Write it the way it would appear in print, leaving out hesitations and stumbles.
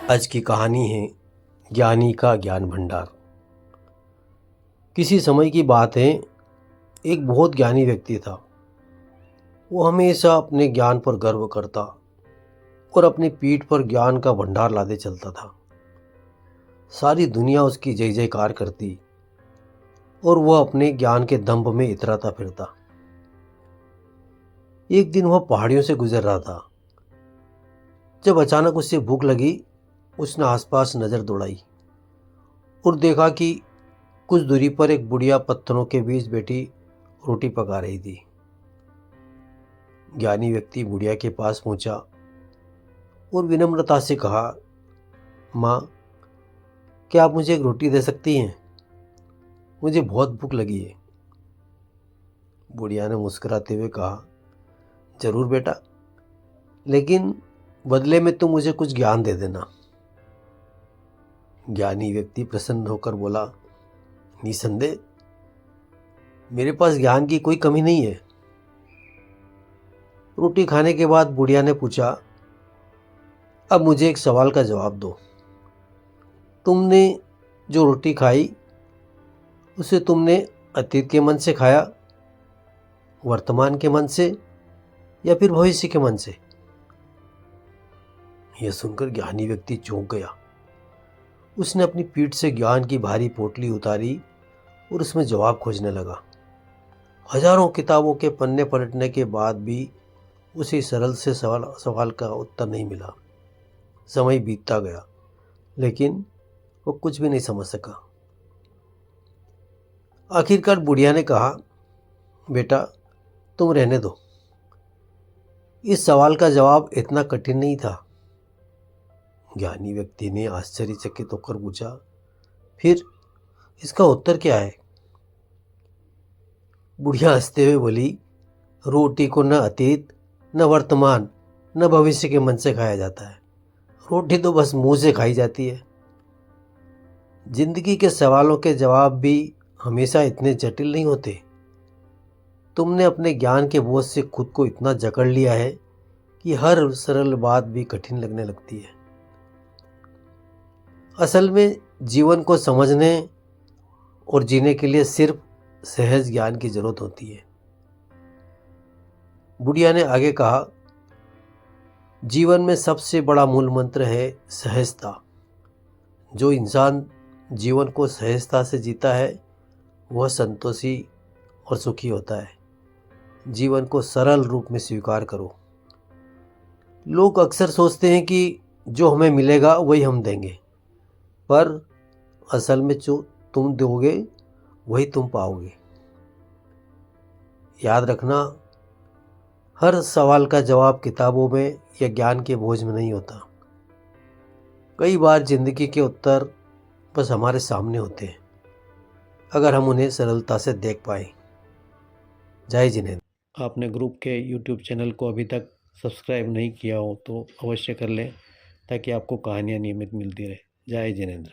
आज की कहानी है ज्ञानी का ज्ञान भंडार। किसी समय की बात है, एक बहुत ज्ञानी व्यक्ति था। वो हमेशा अपने ज्ञान पर गर्व करता और अपनी पीठ पर ज्ञान का भंडार लादे चलता था। सारी दुनिया उसकी जय जयकार करती और वह अपने ज्ञान के दंभ में इतराता फिरता। एक दिन वह पहाड़ियों से गुजर रहा था जब अचानक उससे भूख लगी। उसने आसपास नज़र दौड़ाई और देखा कि कुछ दूरी पर एक बुढ़िया पत्थरों के बीच बैठी रोटी पका रही थी। ज्ञानी व्यक्ति बुढ़िया के पास पहुंचा और विनम्रता से कहा, माँ, क्या आप मुझे एक रोटी दे सकती हैं? मुझे बहुत भूख लगी है। बुढ़िया ने मुस्कुराते हुए कहा, जरूर बेटा, लेकिन बदले में तुम मुझे कुछ ज्ञान दे देना। ज्ञानी व्यक्ति प्रसन्न होकर बोला, निसंदेह, मेरे पास ज्ञान की कोई कमी नहीं है। रोटी खाने के बाद बुढ़िया ने पूछा, अब मुझे एक सवाल का जवाब दो। तुमने जो रोटी खाई उसे तुमने अतीत के मन से खाया, वर्तमान के मन से, या फिर भविष्य के मन से? यह सुनकर ज्ञानी व्यक्ति चौंक गया। उसने अपनी पीठ से ज्ञान की भारी पोटली उतारी और उसमें जवाब खोजने लगा। हजारों किताबों के पन्ने पलटने के बाद भी उसे सरल से सवाल का उत्तर नहीं मिला। समय बीतता गया, लेकिन वो कुछ भी नहीं समझ सका। आखिरकार बुढ़िया ने कहा, बेटा, तुम रहने दो। इस सवाल का जवाब इतना कठिन नहीं था। ज्ञानी व्यक्ति ने आश्चर्यचकित होकर पूछा, फिर इसका उत्तर क्या है? बुढ़िया हंसते हुए बोली, रोटी को न अतीत, न वर्तमान, न भविष्य के मन से खाया जाता है। रोटी तो बस मुंह से खाई जाती है। जिंदगी के सवालों के जवाब भी हमेशा इतने जटिल नहीं होते। तुमने अपने ज्ञान के बोझ से खुद को इतना जकड़ लिया है कि हर सरल बात भी कठिन लगने लगती है। असल में जीवन को समझने और जीने के लिए सिर्फ सहज ज्ञान की जरूरत होती है। बुढ़िया ने आगे कहा, जीवन में सबसे बड़ा मूल मंत्र है सहजता। जो इंसान जीवन को सहजता से जीता है वह संतोषी और सुखी होता है। जीवन को सरल रूप में स्वीकार करो। लोग अक्सर सोचते हैं कि जो हमें मिलेगा वही हम देंगे, पर असल में जो तुम दोगे वही तुम पाओगे। याद रखना, हर सवाल का जवाब किताबों में या ज्ञान के बोझ में नहीं होता। कई बार जिंदगी के उत्तर बस हमारे सामने होते हैं, अगर हम उन्हें सरलता से देख पाए। जय जिनेंद्र। आपने ग्रुप के YouTube चैनल को अभी तक सब्सक्राइब नहीं किया हो तो अवश्य कर लें, ताकि आपको कहानियाँ नियमित मिलती रहे। जय जिनेंद्र।